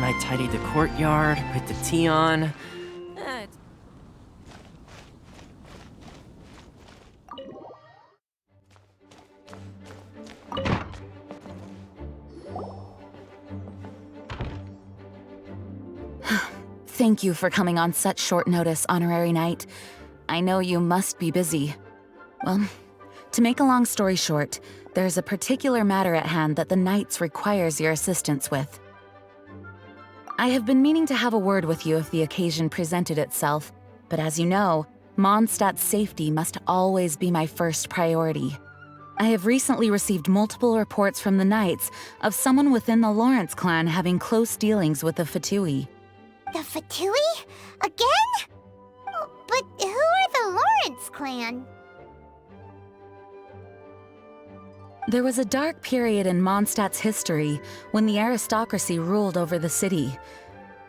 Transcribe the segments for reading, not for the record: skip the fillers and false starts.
I tidied the courtyard, put the tea on. Thank you for coming on such short notice, Honorary Knight. I know you must be busy. Well, to make a long story short, there's a particular matter at hand that the Knights requires your assistance with. I have been meaning to have a word with you if the occasion presented itself, but as you know, Mondstadt's safety must always be my first priority. I have recently received multiple reports from the Knights of someone within the Lawrence clan having close dealings with the Fatui. The Fatui? Again? But who are the Lawrence clan? There was a dark period in Mondstadt's history when the aristocracy ruled over the city.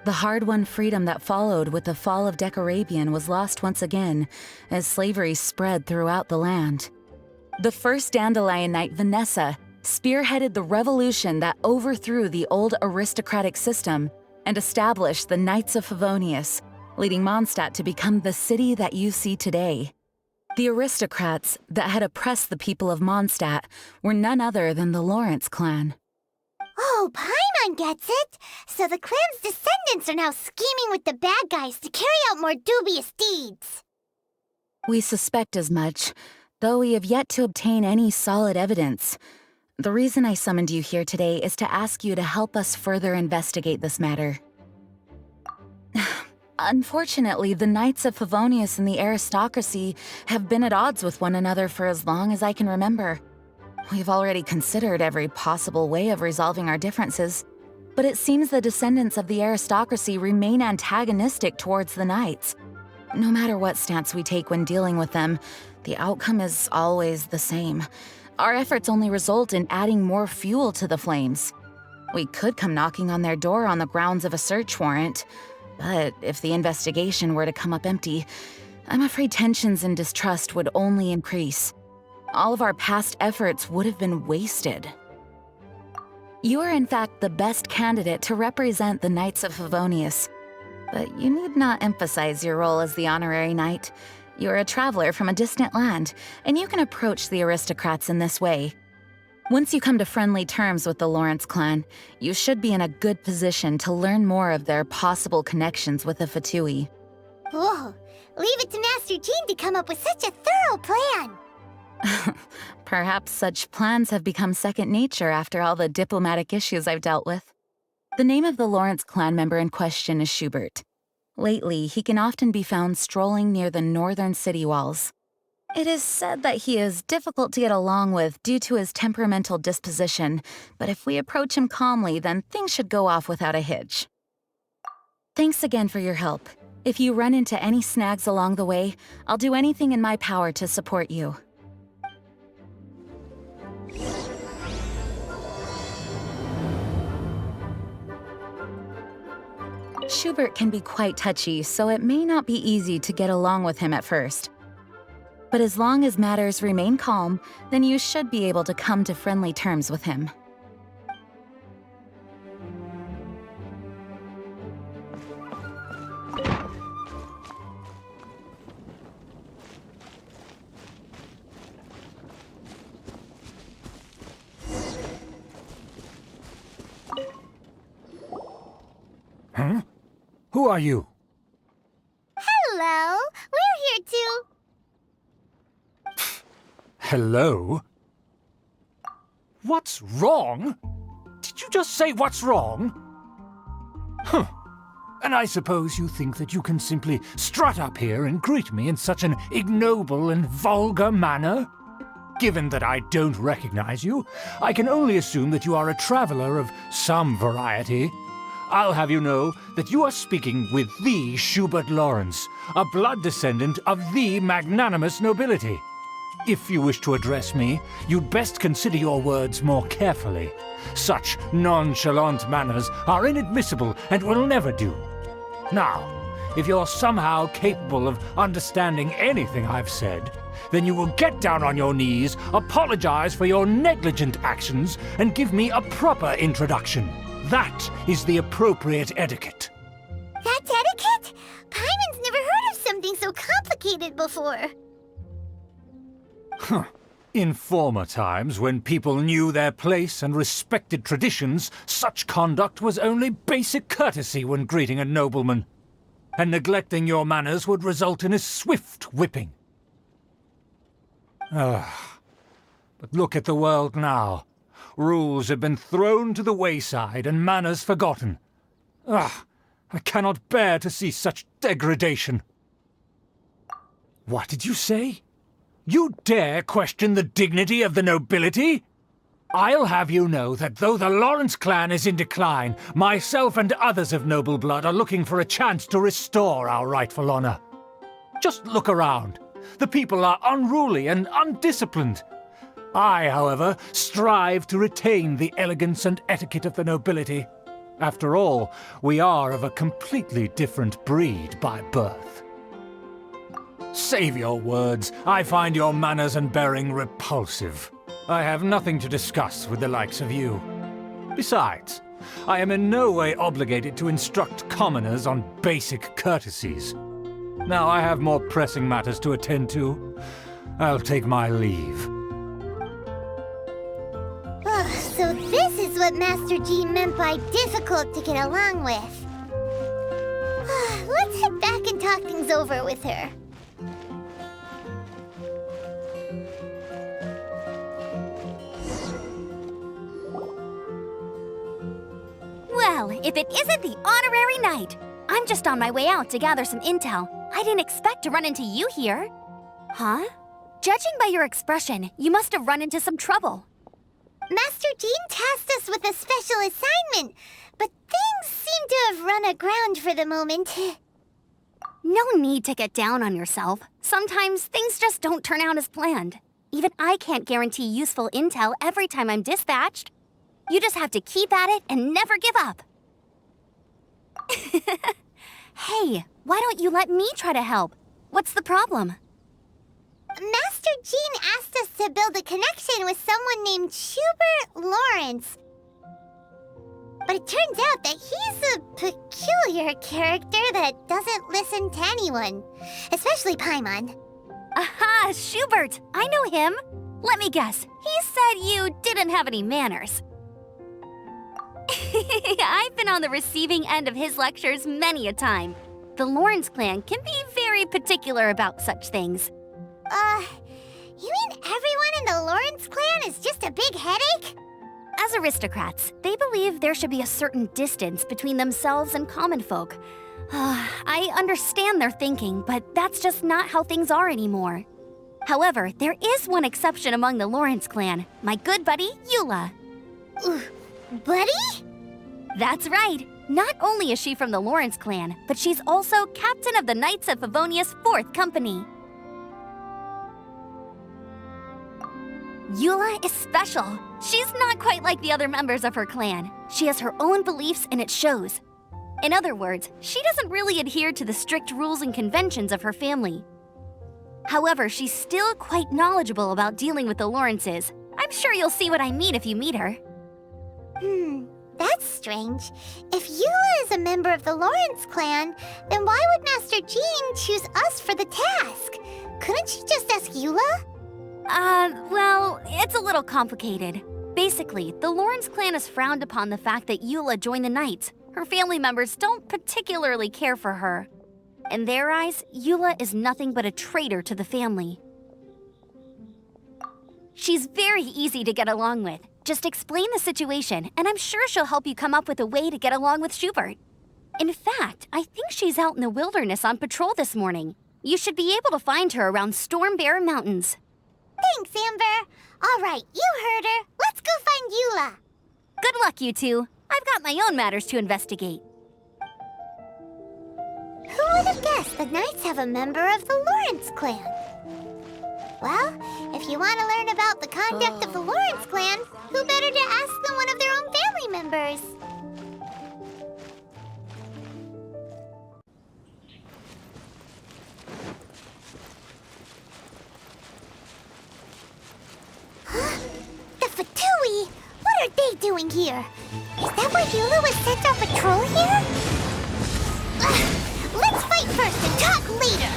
The hard-won freedom that followed with the fall of Decarabian was lost once again as slavery spread throughout the land. The first Dandelion Knight, Vanessa, spearheaded the revolution that overthrew the old aristocratic system and established the Knights of Favonius, leading Mondstadt to become the city that you see today. The aristocrats that had oppressed the people of Mondstadt were none other than the Lawrence clan. Oh, Paimon gets it! So the clan's descendants are now scheming with the bad guys to carry out more dubious deeds. We suspect as much, though we have yet to obtain any solid evidence. The reason I summoned you here today is to ask you to help us further investigate this matter. Unfortunately, the Knights of Favonius and the aristocracy have been at odds with one another for as long as I can remember. We've already considered every possible way of resolving our differences, but it seems the descendants of the aristocracy remain antagonistic towards the Knights. No matter what stance we take when dealing with them, the outcome is always the same. Our efforts only result in adding more fuel to the flames. We could come knocking on their door on the grounds of a search warrant, but if the investigation were to come up empty, I'm afraid tensions and distrust would only increase. All of our past efforts would have been wasted. You are in fact the best candidate to represent the Knights of Favonius, but you need not emphasize your role as the honorary knight. You're a traveler from a distant land, and you can approach the aristocrats in this way. Once you come to friendly terms with the Lawrence clan, you should be in a good position to learn more of their possible connections with the Fatui. Whoa, leave it to Master Jean to come up with such a thorough plan! Perhaps such plans have become second nature after all the diplomatic issues I've dealt with. The name of the Lawrence clan member in question is Schubert. Lately, he can often be found strolling near the northern city walls. It is said that he is difficult to get along with due to his temperamental disposition, but if we approach him calmly, then things should go off without a hitch. Thanks again for your help. If you run into any snags along the way, I'll do anything in my power to support you. Schubert can be quite touchy, so it may not be easy to get along with him at first. But as long as matters remain calm, then you should be able to come to friendly terms with him. Huh? Who are you? Hello, we're here to... Hello? What's wrong? Did you just say what's wrong? Huh. And I suppose you think that you can simply strut up here and greet me in such an ignoble and vulgar manner? Given that I don't recognize you, I can only assume that you are a traveler of some variety. I'll have you know that you are speaking with the Schubert Lawrence, a blood descendant of the magnanimous nobility. If you wish to address me, you'd best consider your words more carefully. Such nonchalant manners are inadmissible and will never do. Now, if you're somehow capable of understanding anything I've said, then you will get down on your knees, apologize for your negligent actions, and give me a proper introduction. That is the appropriate etiquette. That's etiquette? Paimon's never heard of something so complicated before. In former times, when people knew their place and respected traditions, such conduct was only basic courtesy when greeting a nobleman. And neglecting your manners would result in a swift whipping. But look at the world now. Rules have been thrown to the wayside and manners forgotten. I cannot bear to see such degradation. What did you say? You dare question the dignity of the nobility? I'll have you know that though the Lawrence clan is in decline, myself and others of noble blood are looking for a chance to restore our rightful honor. Just look around. The people are unruly and undisciplined. I, however, strive to retain the elegance and etiquette of the nobility. After all, we are of a completely different breed by birth. Save your words. I find your manners and bearing repulsive. I have nothing to discuss with the likes of you. Besides, I am in no way obligated to instruct commoners on basic courtesies. Now I have more pressing matters to attend to. I'll take my leave. So this is what Master G meant by difficult to get along with. Let's head back and talk things over with her. Well, if it isn't the honorary knight! I'm just on my way out to gather some intel. I didn't expect to run into you here. Huh? Judging by your expression, you must have run into some trouble. Master Jean tasked us with a special assignment, but things seem to have run aground for the moment. No need to get down on yourself. Sometimes things just don't turn out as planned. Even I can't guarantee useful intel every time I'm dispatched. You just have to keep at it and never give up. Hey, why don't you let me try to help? What's the problem? Master Jean asked us to build a connection with someone named Schubert Lawrence. But it turns out that he's a peculiar character that doesn't listen to anyone, especially Paimon. Aha, Schubert! I know him. Let me guess, he said you didn't have any manners. I've been on the receiving end of his lectures many a time. The Lawrence clan can be very particular about such things. You mean everyone in the Lawrence clan is just a big headache? As aristocrats, they believe there should be a certain distance between themselves and common folk. I understand their thinking, but that's just not how things are anymore. However, there is one exception among the Lawrence clan, my good buddy, Eola. Buddy? That's right. Not only is she from the Lawrence clan, but she's also captain of the Knights of Favonius' 4th Company. Eola is special. She's not quite like the other members of her clan. She has her own beliefs and it shows. In other words, she doesn't really adhere to the strict rules and conventions of her family. However, she's still quite knowledgeable about dealing with the Lawrences. I'm sure you'll see what I mean if you meet her. That's strange. If Eola is a member of the Lawrence clan, then why would Master Jean choose us for the task? Couldn't she just ask Eola? Well, it's a little complicated. Basically, the Lawrence clan has frowned upon the fact that Eola joined the Knights. Her family members don't particularly care for her. In their eyes, Eola is nothing but a traitor to the family. She's very easy to get along with. Just explain the situation, and I'm sure she'll help you come up with a way to get along with Schubert. In fact, I think she's out in the wilderness on patrol this morning. You should be able to find her around Storm Bear Mountains. Thanks, Amber. All right, you heard her. Let's go find Eola. Good luck, you two. I've got my own matters to investigate. Who would have guessed the Knights have a member of the Lawrence clan? Well, if you want to learn about the conduct of the Lawrence clan, who better to ask than one of their own family members? doing here? Is that why Eola was sent on patrol here? Let's fight first and talk later!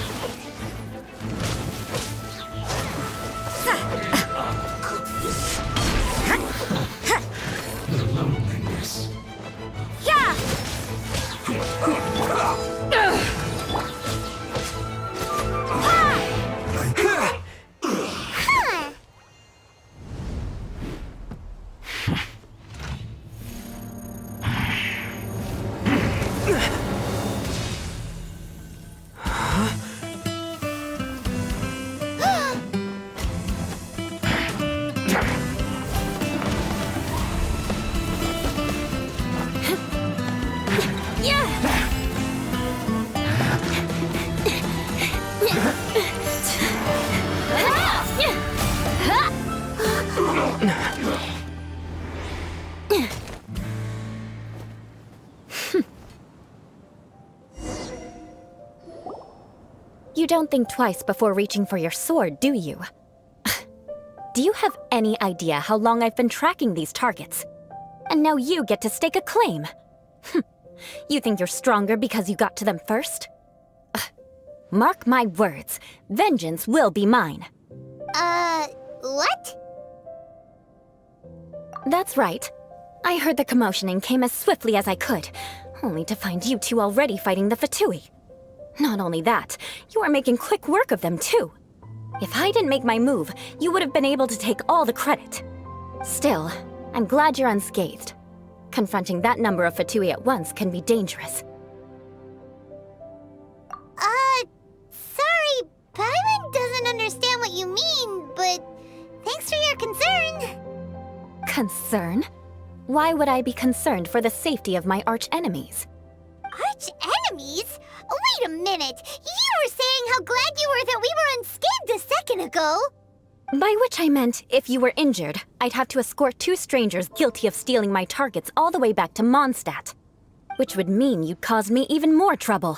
Yeah! You don't think twice before reaching for your sword, do you? Do you have any idea how long I've been tracking these targets? And now you get to stake a claim. You think you're stronger because you got to them first? Mark my words, vengeance will be mine. What? That's right. I heard the commotion and came as swiftly as I could, only to find you two already fighting the Fatui. Not only that, you are making quick work of them too. If I didn't make my move, you would have been able to take all the credit. Still, I'm glad you're unscathed. Confronting that number of Fatui at once can be dangerous. Sorry, Paimon doesn't understand what you mean, but thanks for your concern. Concern? Why would I be concerned for the safety of my arch-enemies? Arch-enemies? Wait a minute! You were saying how glad you were that we were unscathed a second ago! By which I meant, if you were injured, I'd have to escort two strangers guilty of stealing my targets all the way back to Mondstadt. Which would mean you'd cause me even more trouble.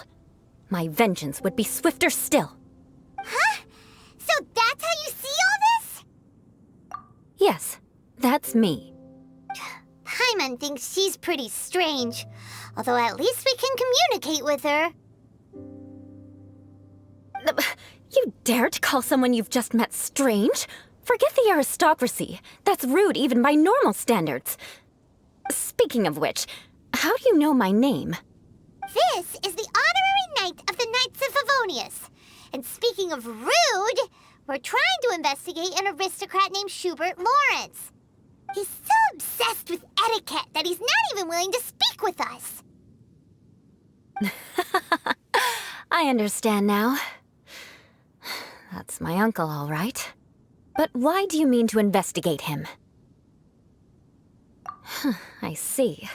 My vengeance would be swifter still. Huh? So that's how you see all this? Yes, that's me. Paimon thinks she's pretty strange. Although at least we can communicate with her. You dare to call someone you've just met strange? Forget the aristocracy. That's rude even by normal standards. Speaking of which, how do you know my name? This is the honorary knight of the Knights of Favonius. And speaking of rude, we're trying to investigate an aristocrat named Schubert Lawrence. He's so obsessed with etiquette that he's not even willing to speak with us. I understand now. That's my uncle, all right. But why do you mean to investigate him? I see.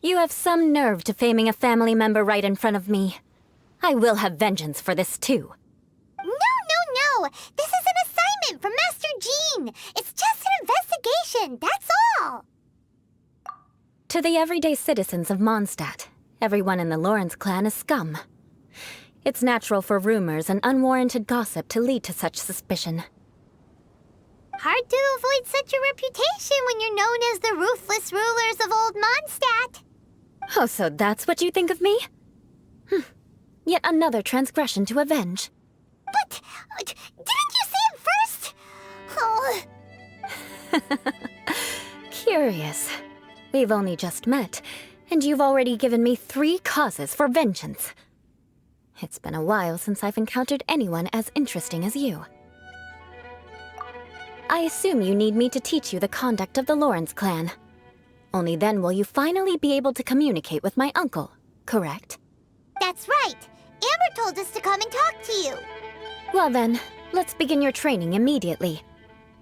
You have some nerve to faming a family member right in front of me. I will have vengeance for this too. No! This is an assignment from Master Jean! It's just an investigation, that's all! To the everyday citizens of Mondstadt, everyone in the Lawrence clan is scum. It's natural for rumors and unwarranted gossip to lead to such suspicion. Hard to avoid such a reputation when you're known as the ruthless rulers of Old Mondstadt. Oh, so that's what you think of me? Yet another transgression to avenge. But didn't you say it first? Oh. Curious. We've only just met, and you've already given me 3 causes for vengeance. It's been a while since I've encountered anyone as interesting as you. I assume you need me to teach you the conduct of the Lawrence clan. Only then will you finally be able to communicate with my uncle, correct? That's right. Amber told us to come and talk to you. Well then, let's begin your training immediately.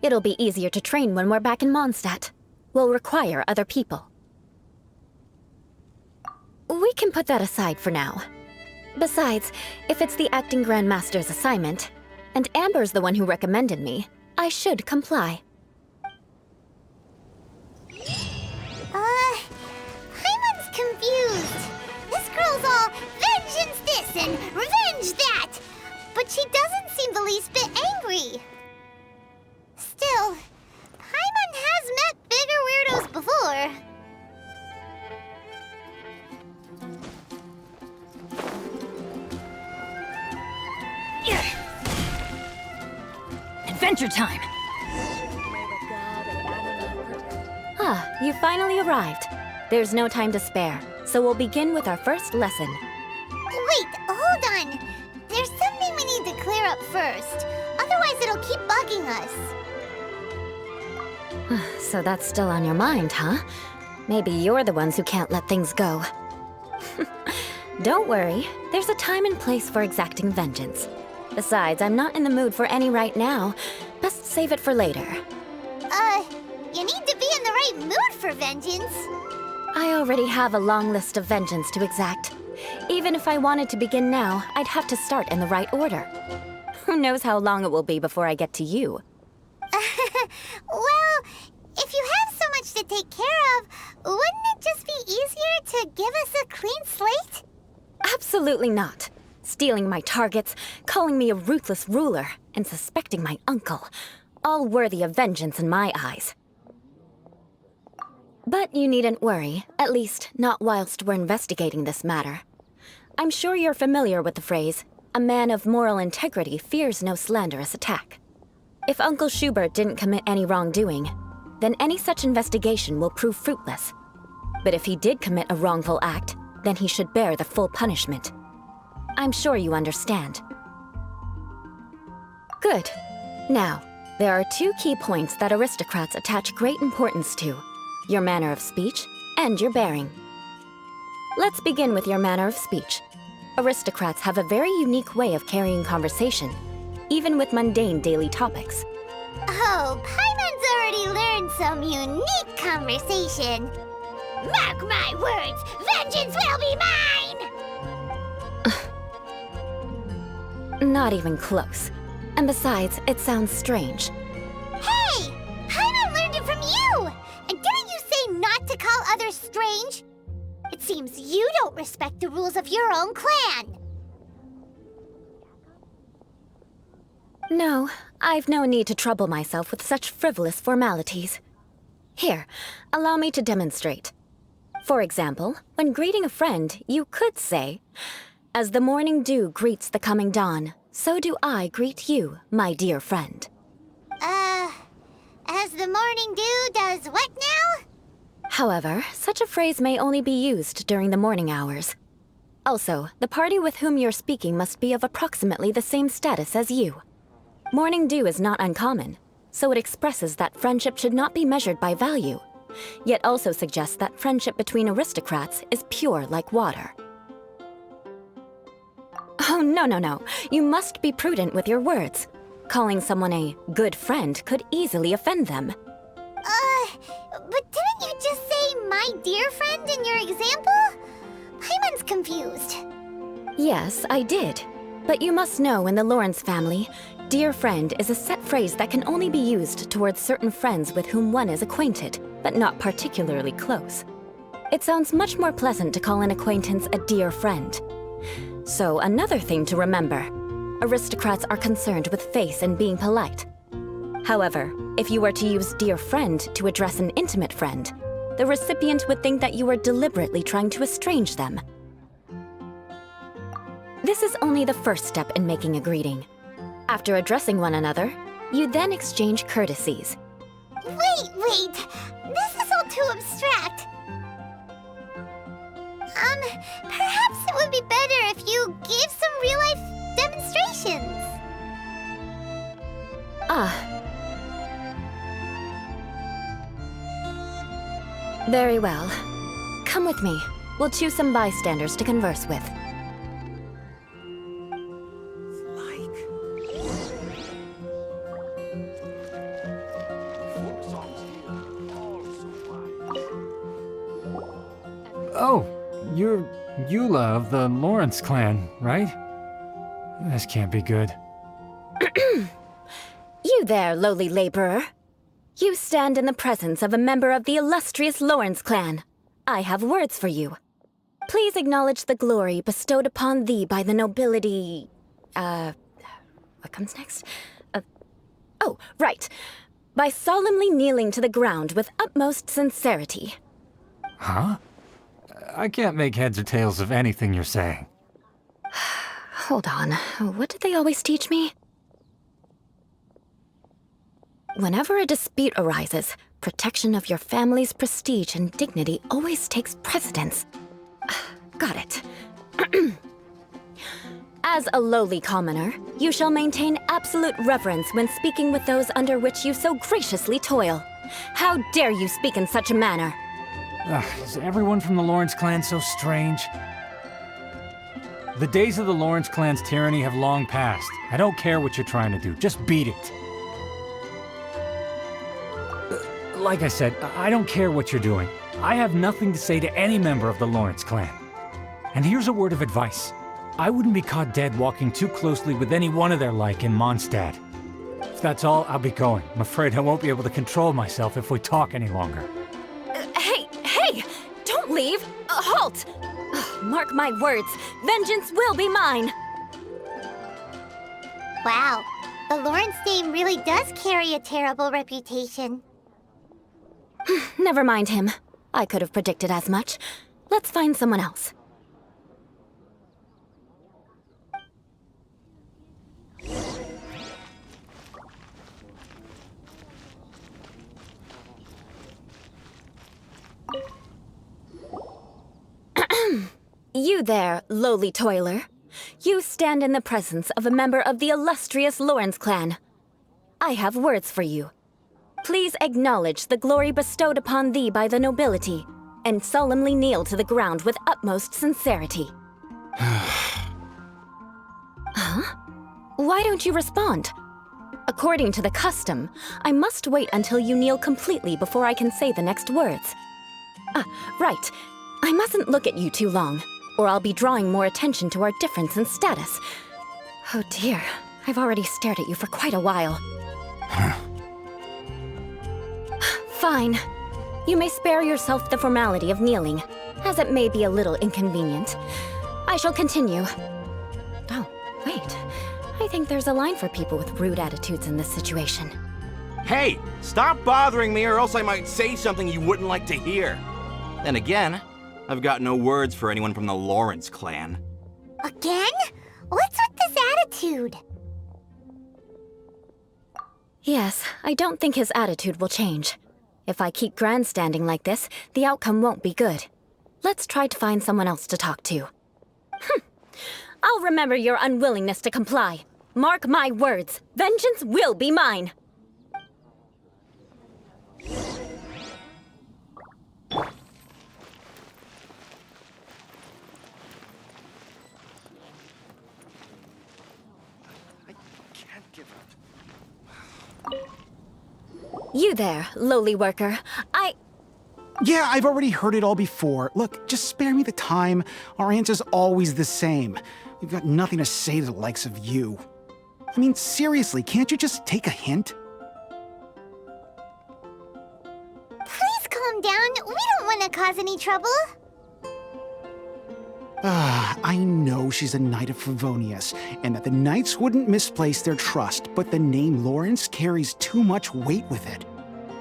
It'll be easier to train when we're back in Mondstadt. We'll require other people. We can put that aside for now. Besides, if it's the acting Grandmaster's assignment, and Amber's the one who recommended me, I should comply. Paimon's confused. This girl's all vengeance this and revenge that. But she doesn't seem the least bit angry. Still, Paimon has met bigger Sure. Adventure time! Ah, you finally arrived. There's no time to spare, so we'll begin with our first lesson. Wait, hold on. There's something we need to clear up first. Otherwise, it'll keep bugging us. So that's still on your mind, huh? Maybe you're the ones who can't let things go. Don't worry, there's a time and place for exacting vengeance. Besides, I'm not in the mood for any right now. Best save it for later. You need to be in the right mood for vengeance. I already have a long list of vengeance to exact. Even if I wanted to begin now, I'd have to start in the right order. Who knows how long it will be before I get to you? Well, if you have so much to take care of, wouldn't it just be easier to give us a clean slate? Absolutely not. Stealing my targets, calling me a ruthless ruler, and suspecting my uncle. All worthy of vengeance in my eyes. But you needn't worry, at least not whilst we're investigating this matter. I'm sure you're familiar with the phrase, a man of moral integrity fears no slanderous attack. If Uncle Schubert didn't commit any wrongdoing, then any such investigation will prove fruitless. But if he did commit a wrongful act, then he should bear the full punishment. I'm sure you understand. Good. Now, there are two key points that aristocrats attach great importance to: your manner of speech and your bearing. Let's begin with your manner of speech. Aristocrats have a very unique way of carrying conversation, even with mundane daily topics. Oh, Paimon's already learned some unique conversation. Mark my words, vengeance will be mine! Not even close. And besides, it sounds strange. Hey! Paimon learned it from you! And didn't you say not to call others strange? It seems you don't respect the rules of your own clan. No, I've no need to trouble myself with such frivolous formalities. Here, allow me to demonstrate. For example, when greeting a friend, you could say, "As the morning dew greets the coming dawn, so do I greet you, my dear friend." As the morning dew does what now? However, such a phrase may only be used during the morning hours. Also, the party with whom you're speaking must be of approximately the same status as you. Morning dew is not uncommon, so it expresses that friendship should not be measured by value, yet also suggests that friendship between aristocrats is pure like water. Oh, no. You must be prudent with your words. Calling someone a good friend could easily offend them. But didn't you just say my dear friend in your example? Paimon's confused. Yes, I did. But you must know in the Lawrence family, dear friend is a set phrase that can only be used towards certain friends with whom one is acquainted, but not particularly close. It sounds much more pleasant to call an acquaintance a dear friend. So another thing to remember, aristocrats are concerned with face and being polite. However, if you were to use dear friend to address an intimate friend, the recipient would think that you were deliberately trying to estrange them. This is only the first step in making a greeting. After addressing one another, you then exchange courtesies. Wait! This is all too abstract. Perhaps it would be better if you gave some real-life demonstrations. Very well. Come with me. We'll choose some bystanders to converse with. Oh, you're Eula of the Lawrence clan, right? This can't be good. You there, lowly laborer. You stand in the presence of a member of the illustrious Lawrence clan. I have words for you. Please acknowledge the glory bestowed upon thee by the nobility... What comes next? Oh, right. By solemnly kneeling to the ground with utmost sincerity. Huh? I can't make heads or tails of anything you're saying. Hold on, what did they always teach me? Whenever a dispute arises, protection of your family's prestige and dignity always takes precedence. Got it. As a lowly commoner, you shall maintain absolute reverence when speaking with those under which you so graciously toil. How dare you speak in such a manner? Is everyone from the Lawrence clan so strange? The days of the Lawrence clan's tyranny have long passed. I don't care what you're trying to do, just beat it. Like I said, I don't care what you're doing. I have nothing to say to any member of the Lawrence clan. And here's a word of advice. I wouldn't be caught dead walking too closely with any one of their like in Mondstadt. If that's all, I'll be going. I'm afraid I won't be able to control myself if we talk any longer. Hey! Don't leave! Halt! Mark my words, vengeance will be mine! Wow, the Lawrence name really does carry a terrible reputation. Never mind him. I could have predicted as much. Let's find someone else. You there, lowly toiler. You stand in the presence of a member of the illustrious Lawrence clan. I have words for you. Please acknowledge the glory bestowed upon thee by the nobility, and solemnly kneel to the ground with utmost sincerity. Huh? Why don't you respond? According to the custom, I must wait until you kneel completely before I can say the next words. Right. I mustn't look at you too long, or I'll be drawing more attention to our difference in status. Oh dear, I've already stared at you for quite a while. Fine. You may spare yourself the formality of kneeling, as it may be a little inconvenient. I shall continue. Oh, wait. I think there's a line for people with rude attitudes in this situation. Hey, stop bothering me or else I might say something you wouldn't like to hear. Then again, I've got no words for anyone from the Lawrence clan. Again? What's with this attitude? Yes, I don't think his attitude will change. If I keep grandstanding like this, the outcome won't be good. Let's try to find someone else to talk to. I'll remember your unwillingness to comply. Mark my words, vengeance will be mine. You there, lowly worker. Yeah, I've already heard it all before. Look, just spare me the time. Our answer's always the same. We've got nothing to say to the likes of you. I mean, seriously, can't you just take a hint? Please calm down. We don't want to cause any trouble. I know she's a Knight of Favonius, and that the Knights wouldn't misplace their trust, but the name Lawrence carries too much weight with it.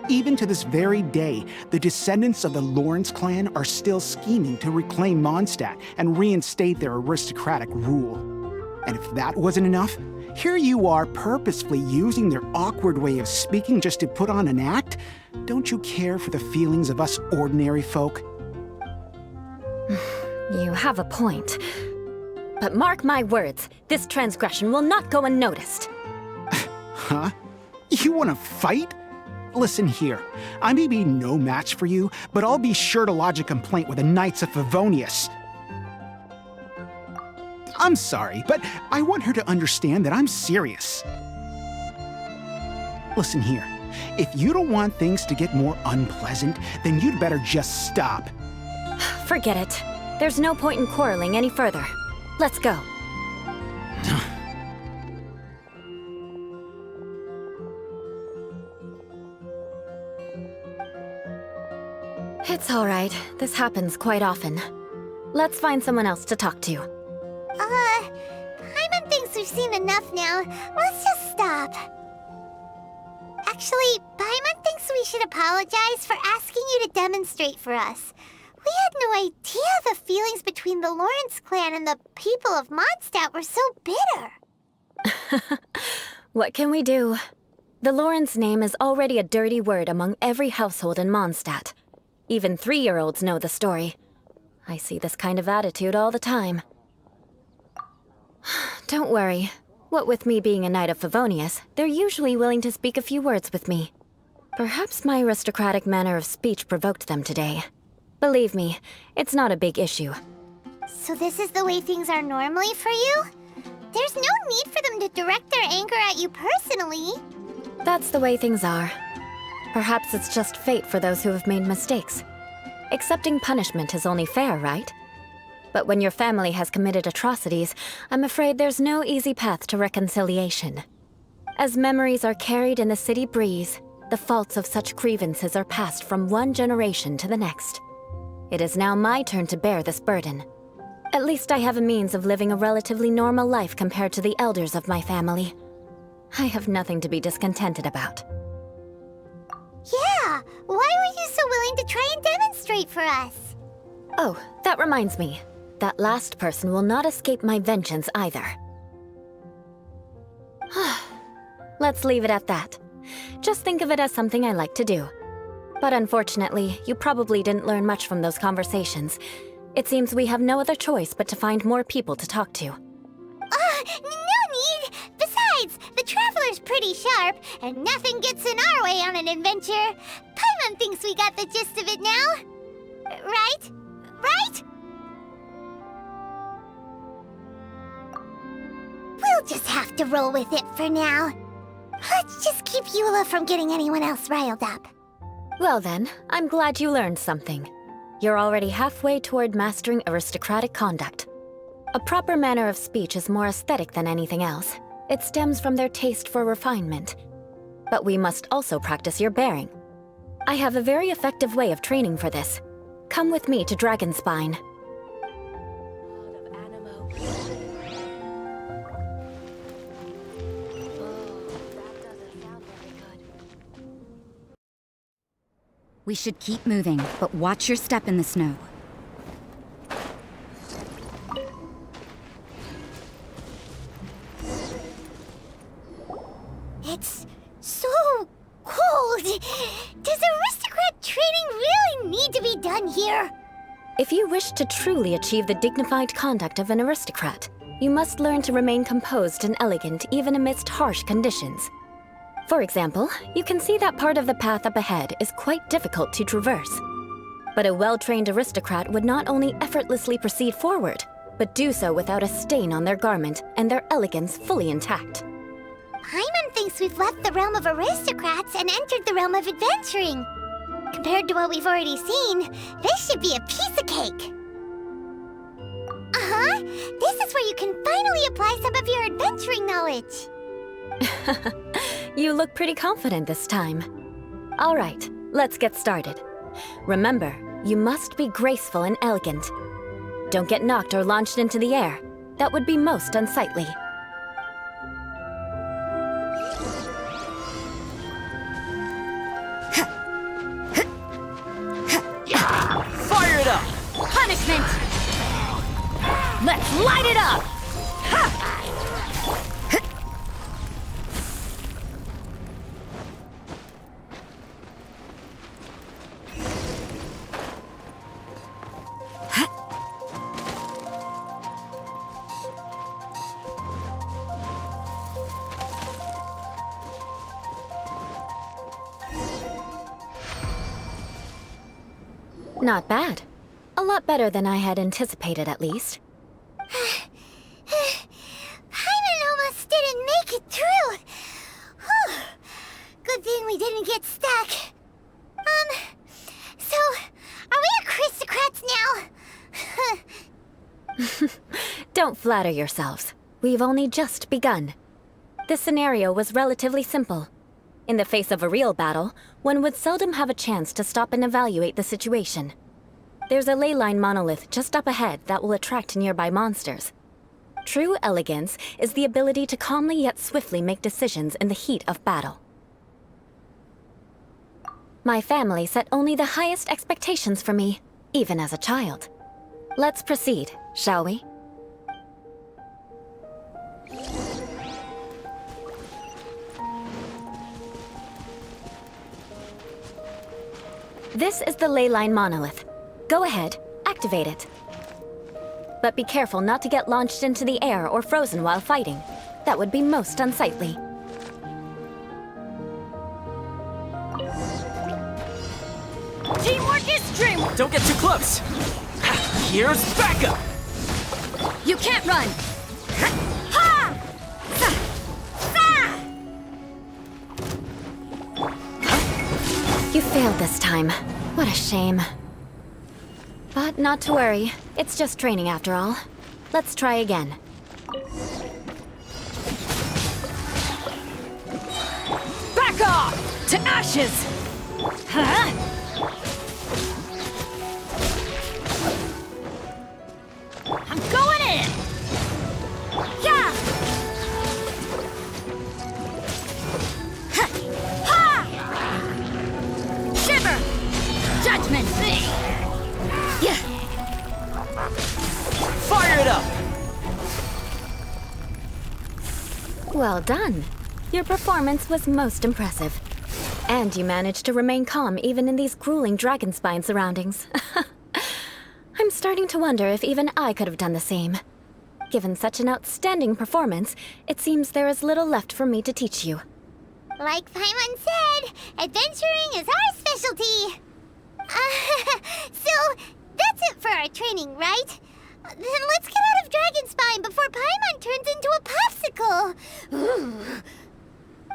Even to this very day, the descendants of the Lawrence clan are still scheming to reclaim Mondstadt and reinstate their aristocratic rule. And if that wasn't enough, here you are purposefully using their awkward way of speaking just to put on an act? Don't you care for the feelings of us ordinary folk? You have a point. But mark my words, this transgression will not go unnoticed. Huh? You want to fight? Listen here, I may be no match for you, but I'll be sure to lodge a complaint with the Knights of Favonius. I'm sorry, but I want her to understand that I'm serious. Listen here, if you don't want things to get more unpleasant, then you'd better just stop. Forget it. There's no point in quarreling any further. Let's go. It's all right. This happens quite often. Let's find someone else to talk to. Paimon thinks we've seen enough now. Let's just stop. Actually, Paimon thinks we should apologize for asking you to demonstrate for us. We had no idea the feelings between the Lawrence clan and the people of Mondstadt were so bitter. What can we do? The Lawrence name is already a dirty word among every household in Mondstadt. Even 3-year-olds know the story. I see this kind of attitude all the time. Don't worry. What with me being a Knight of Favonius, they're usually willing to speak a few words with me. Perhaps my aristocratic manner of speech provoked them today. Believe me, it's not a big issue. So this is the way things are normally for you? There's no need for them to direct their anger at you personally. That's the way things are. Perhaps it's just fate for those who have made mistakes. Accepting punishment is only fair, right? But when your family has committed atrocities, I'm afraid there's no easy path to reconciliation. As memories are carried in the city breeze, the faults of such grievances are passed from one generation to the next. It is now my turn to bear this burden. At least I have a means of living a relatively normal life compared to the elders of my family. I have nothing to be discontented about. Yeah, why were you so willing to try and demonstrate for us? Oh, that reminds me. That last person will not escape my vengeance either. Let's leave it at that. Just think of it as something I like to do. But unfortunately, you probably didn't learn much from those conversations. It seems we have no other choice but to find more people to talk to. No need! Besides, the Traveler's pretty sharp, and nothing gets in our way on an adventure. Paimon thinks we got the gist of it now. Right? Right? We'll just have to roll with it for now. Let's just keep Eula from getting anyone else riled up. Well then, I'm glad you learned something. You're already halfway toward mastering aristocratic conduct. A proper manner of speech is more aesthetic than anything else. It stems from their taste for refinement. But we must also practice your bearing. I have a very effective way of training for this. Come with me to Dragonspine. We should keep moving, but watch your step in the snow. It's so cold. Does aristocrat training really need to be done here? If you wish to truly achieve the dignified conduct of an aristocrat, you must learn to remain composed and elegant even amidst harsh conditions. For example, you can see that part of the path up ahead is quite difficult to traverse. But a well-trained aristocrat would not only effortlessly proceed forward, but do so without a stain on their garment and their elegance fully intact. Paimon thinks we've left the realm of aristocrats and entered the realm of adventuring. Compared to what we've already seen, this should be a piece of cake. Uh-huh. This is where you can finally apply some of your adventuring knowledge. You look pretty confident this time. All right, let's get started. Remember, you must be graceful and elegant. Don't get knocked or launched into the air. That would be most unsightly. Fire it up! Punishment! Let's light it up! Not bad. A lot better than I had anticipated, at least. Paimon almost didn't make it through. Whew. Good thing we didn't get stuck. So, are we aristocrats now? Don't flatter yourselves. We've only just begun. This scenario was relatively simple. In the face of a real battle, one would seldom have a chance to stop and evaluate the situation. There's a ley line monolith just up ahead that will attract nearby monsters. True elegance is the ability to calmly yet swiftly make decisions in the heat of battle. My family set only the highest expectations for me, even as a child. Let's proceed, shall we? This is the ley line monolith. Go ahead, activate it. But be careful not to get launched into the air or frozen while fighting. That would be most unsightly. Teamwork is dreamwork! Don't get too close! Here's backup! You can't run! Ha! Sa! Sa! You failed this time. What a shame. But not to worry. It's just training after all. Let's try again. Back off! To ashes! Huh? I'm going in! Yeah! Ha! Ha! Shiver! Judgment! Yeah! Fire it up! Well done. Your performance was most impressive. And you managed to remain calm even in these grueling dragon spine surroundings. I'm starting to wonder if even I could have done the same. Given such an outstanding performance, it seems there is little left for me to teach you. Like Paimon said, adventuring is our specialty. So, that's it for our training, right? Then let's get out of Dragonspine before Paimon turns into a popsicle.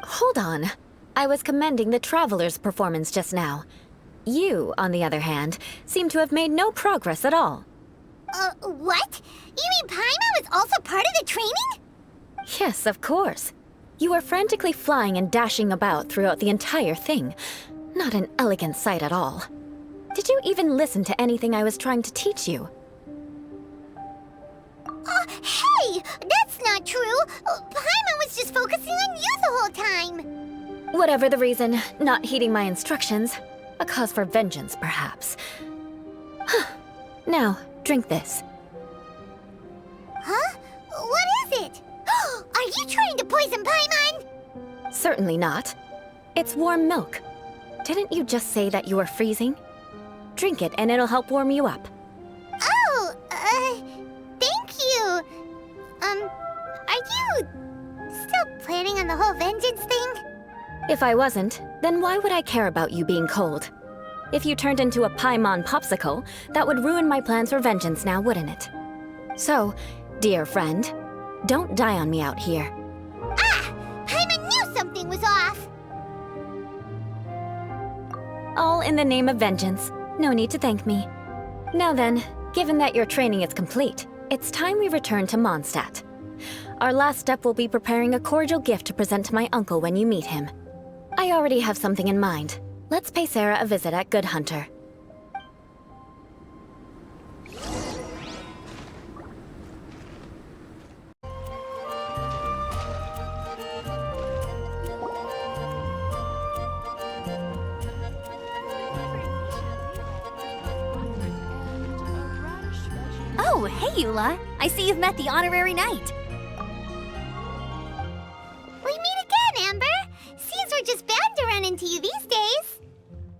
Hold on. I was commending the Traveler's performance just now. You, on the other hand, seem to have made no progress at all. What? You mean Paimon was also part of the training? Yes, of course. You were frantically flying and dashing about throughout the entire thing. Not an elegant sight at all. Did you even listen to anything I was trying to teach you? Hey! That's not true! Paimon was just focusing on you the whole time! Whatever the reason, not heeding my instructions. A cause for vengeance, perhaps. Now, drink this. Huh? What is it? Are you trying to poison Paimon? Certainly not. It's warm milk. Didn't you just say that you were freezing? Drink it and it'll help warm you up. Oh, thank you. Are you still planning on the whole vengeance thing? If I wasn't, then why would I care about you being cold? If you turned into a Paimon popsicle, that would ruin my plans for vengeance now, wouldn't it? So, dear friend, don't die on me out here. Ah! Paimon knew something was off! All in the name of vengeance. No need to thank me. Now then, given that your training is complete, it's time we return to Mondstadt. Our last step will be preparing a cordial gift to present to my uncle when you meet him. I already have something in mind. Let's pay Sarah a visit at Good Hunter. Oh, hey, Eula. I see you've met the honorary knight. We meet again, Amber! Seems we're just bound to run into you these days.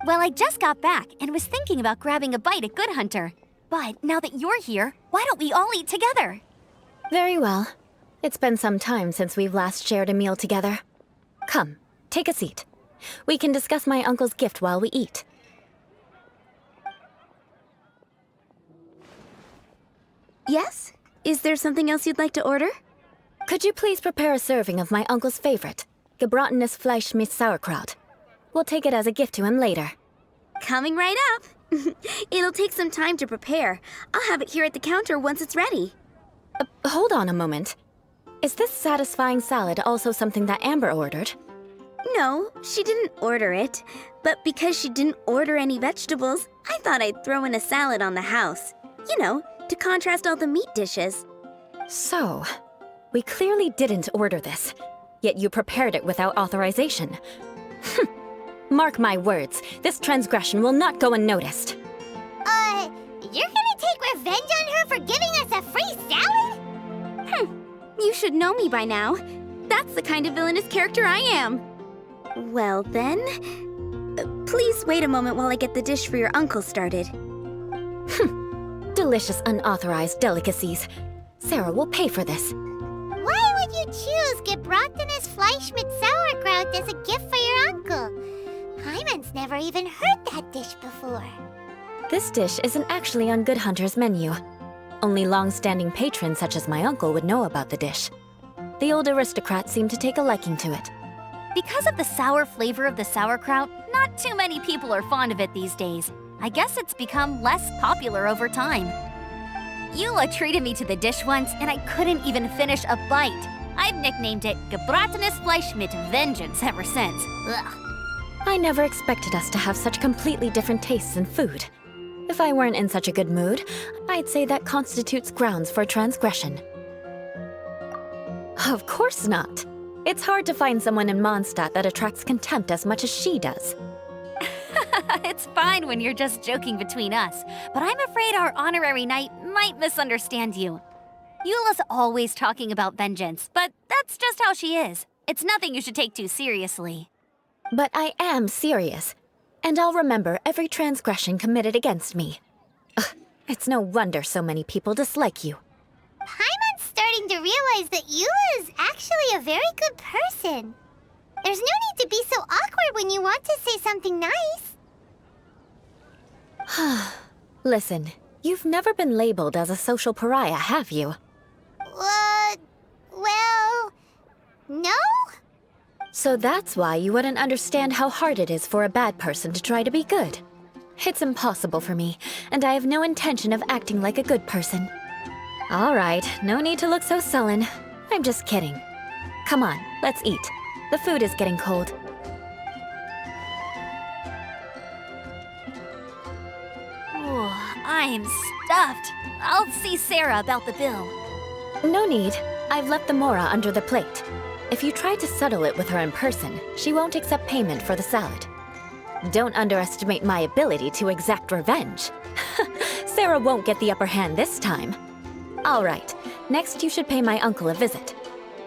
Well, I just got back and was thinking about grabbing a bite at Good Hunter. But now that you're here, why don't we all eat together? Very well. It's been some time since we've last shared a meal together. Come, take a seat. We can discuss my uncle's gift while we eat. Yes? Is there something else you'd like to order? Could you please prepare a serving of my uncle's favorite, gebratenes Fleisch mit Sauerkraut? We'll take it as a gift to him later. Coming right up. It'll take some time to prepare. I'll have it here at the counter once it's ready. Hold on a moment. Is this satisfying salad also something that Amber ordered? No, she didn't order it. But because she didn't order any vegetables, I thought I'd throw in a salad on the house. You know, to contrast all the meat dishes. So, we clearly didn't order this, yet you prepared it without authorization. Mark my words, this transgression will not go unnoticed. You're gonna take revenge on her for giving us a free salad? You should know me by now. That's the kind of villainous character I am. Well then, please wait a moment while I get the dish for your uncle started. Delicious unauthorized delicacies. Sarah will pay for this. Why would you choose gebratenes Fleisch mit Sauerkraut as a gift for your uncle? Hyman's never even heard that dish before. This dish isn't actually on Good Hunter's menu. Only long-standing patrons such as my uncle would know about the dish. The old aristocrat seemed to take a liking to it. Because of the sour flavor of the sauerkraut, not too many people are fond of it these days. I guess it's become less popular over time. Eola treated me to the dish once, and I couldn't even finish a bite. I've nicknamed it gebratenes Fleisch mit Vengeance ever since. Ugh. I never expected us to have such completely different tastes in food. If I weren't in such a good mood, I'd say that constitutes grounds for transgression. Of course not. It's hard to find someone in Mondstadt that attracts contempt as much as she does. It's fine when you're just joking between us, but I'm afraid our honorary knight might misunderstand you. Eola's always talking about vengeance, but that's just how she is. It's nothing you should take too seriously. But I am serious, and I'll remember every transgression committed against me. Ugh, it's no wonder so many people dislike you. Paimon's starting to realize that Eola is actually a very good person. There's no need to be so awkward when you want to say something nice. Listen, you've never been labeled as a social pariah, have you? Well, no? So that's why you wouldn't understand how hard it is for a bad person to try to be good. It's impossible for me, and I have no intention of acting like a good person. All right, no need to look so sullen. I'm just kidding. Come on, let's eat. The food is getting cold. I'm stuffed. I'll see Sarah about the bill. No need. I've left the mora under the plate. If you try to settle it with her in person, she won't accept payment for the salad. Don't underestimate my ability to exact revenge. Sarah won't get the upper hand this time. All right, next you should pay my uncle a visit.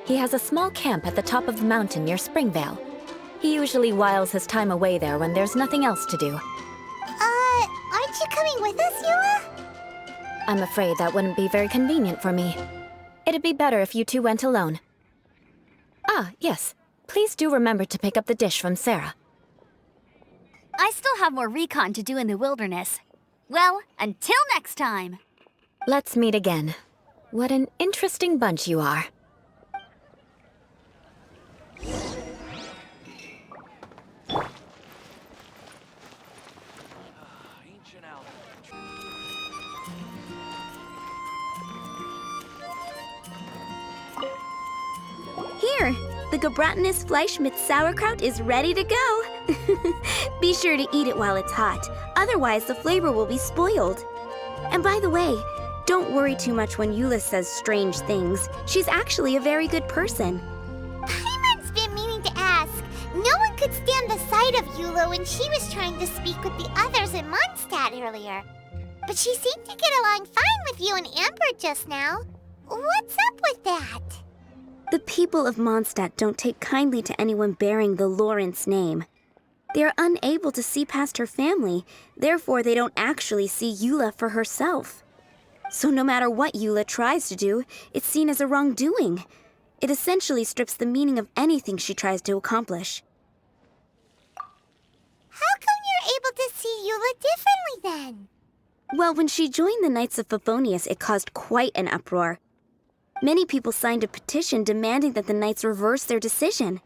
He has a small camp at the top of the mountain near Springvale. He usually whiles his time away there when there's nothing else to do. Aren't you coming with us, Eola? I'm afraid that wouldn't be very convenient for me. It'd be better if you two went alone. Ah, yes. Please do remember to pick up the dish from Sarah. I still have more recon to do in the wilderness. Well, until next time. Let's meet again. What an interesting bunch you are. Here, the gebratenes Fleisch mit Sauerkraut is ready to go. Be sure to eat it while it's hot, otherwise the flavor will be spoiled. And by the way, don't worry too much when Eola says strange things. She's actually a very good person. Paimon's been meaning to ask. No one could stand the sight of Eola when she was trying to speak with the others in Mondstadt earlier. But she seemed to get along fine with you and Amber just now. What's up with that? The people of Mondstadt don't take kindly to anyone bearing the Lawrence name. They are unable to see past her family, therefore they don't actually see Eola for herself. So no matter what Eola tries to do, it's seen as a wrongdoing. It essentially strips the meaning of anything she tries to accomplish. How come you're able to see Eola differently then? Well, when she joined the Knights of Favonius, it caused quite an uproar. Many people signed a petition demanding that the Knights reverse their decision.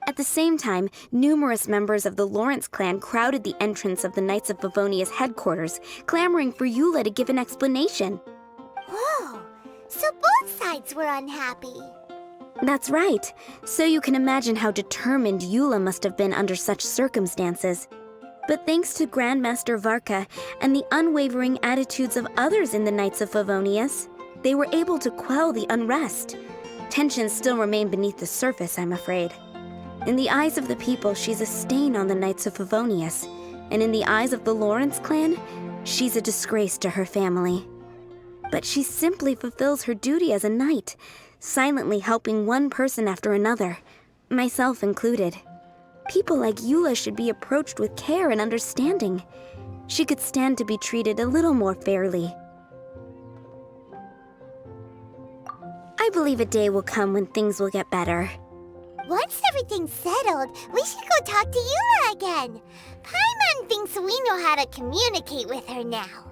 At the same time, numerous members of the Lawrence clan crowded the entrance of the Knights of Favonius headquarters, clamoring for Eola to give an explanation. Whoa, so both sides were unhappy. That's right. So you can imagine how determined Eola must have been under such circumstances. But thanks to Grandmaster Varka and the unwavering attitudes of others in the Knights of Favonius, they were able to quell the unrest. Tensions still remain beneath the surface, I'm afraid. In the eyes of the people, she's a stain on the Knights of Favonius, and in the eyes of the Lawrence clan, she's a disgrace to her family. But she simply fulfills her duty as a knight, silently helping one person after another, myself included. People like Eula should be approached with care and understanding. She could stand to be treated a little more fairly. I believe a day will come when things will get better. Once everything's settled, we should go talk to Eula again. Paimon thinks we know how to communicate with her now.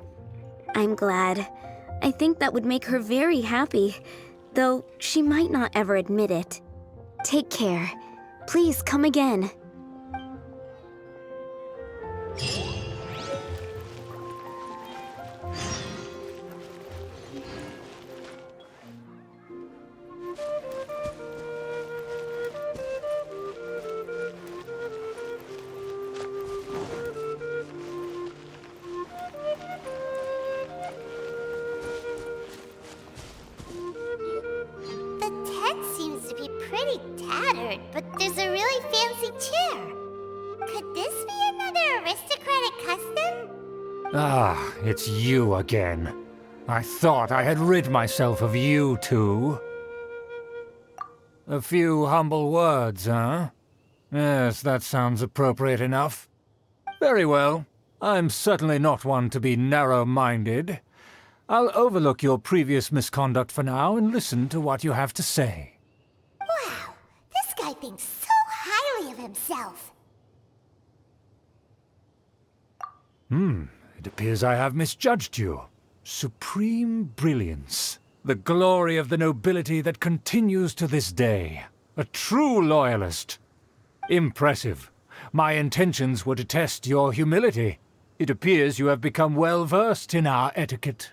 I'm glad. I think that would make her very happy, though she might not ever admit it. Take care. Please come again. But there's a really fancy chair. Could this be another aristocratic custom? Ah, it's you again. I thought I had rid myself of you two. A few humble words, huh? Yes, that sounds appropriate enough. Very well. I'm certainly not one to be narrow-minded. I'll overlook your previous misconduct for now and listen to what you have to say. Wow, this guy thinks so highly of himself. It appears I have misjudged you. Supreme brilliance. The glory of the nobility that continues to this day. A true loyalist. Impressive. My intentions were to test your humility. It appears you have become well-versed in our etiquette.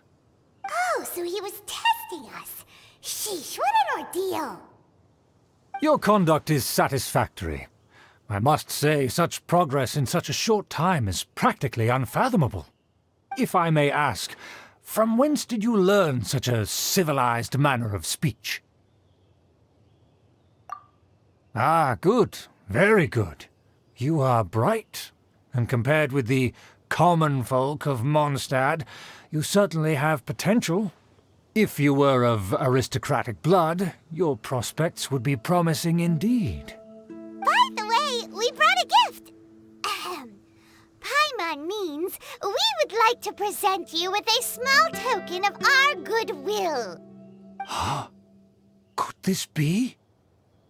Oh, so he was testing us. Sheesh, what an ordeal. Your conduct is satisfactory. I must say, such progress in such a short time is practically unfathomable. If I may ask, from whence did you learn such a civilized manner of speech? Ah, good. Very good. You are bright, and compared with the common folk of Mondstadt, you certainly have potential. If you were of aristocratic blood, your prospects would be promising indeed. By the way, we brought a gift. Paimon means we would like to present you with a small token of our goodwill. Huh? Could this be?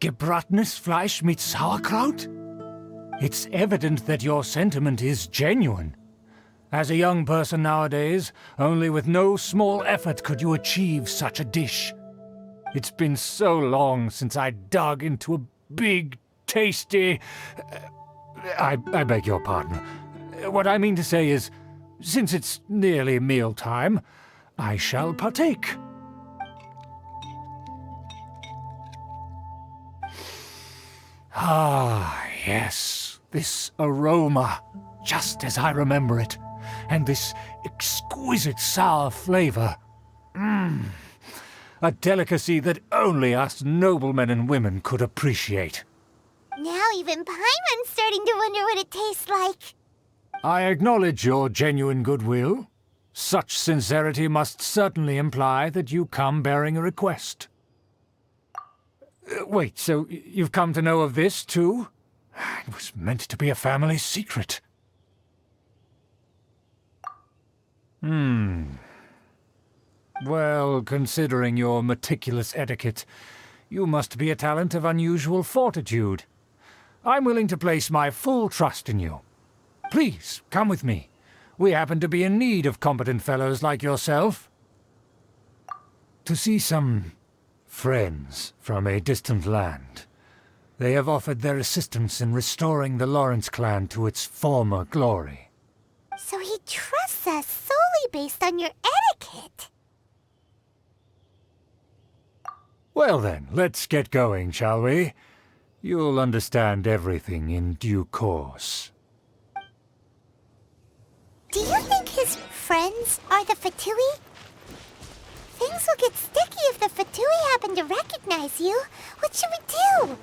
Gebratenes Fleisch mit Sauerkraut? It's evident that your sentiment is genuine. As a young person nowadays, only with no small effort could you achieve such a dish. It's been so long since I dug into a big, tasty... I beg your pardon. What I mean to say is, since it's nearly mealtime, I shall partake. Ah, yes, this aroma, just as I remember it, and this exquisite sour flavor. A delicacy that only us noblemen and women could appreciate. Now even Paimon's starting to wonder what it tastes like. I acknowledge your genuine goodwill. Such sincerity must certainly imply that you come bearing a request. Wait, so you've come to know of this, too? It was meant to be a family secret. Well, considering your meticulous etiquette, you must be a talent of unusual fortitude. I'm willing to place my full trust in you. Please, come with me. We happen to be in need of competent fellows like yourself. To see some friends from a distant land. They have offered their assistance in restoring the Lawrence clan to its former glory. So he trusts us solely based on your etiquette. Well then, let's get going, shall we? You'll understand everything in due course. Do you think his friends are the Fatui? Things will get sticky if the Fatui happen to recognize you. What should we do?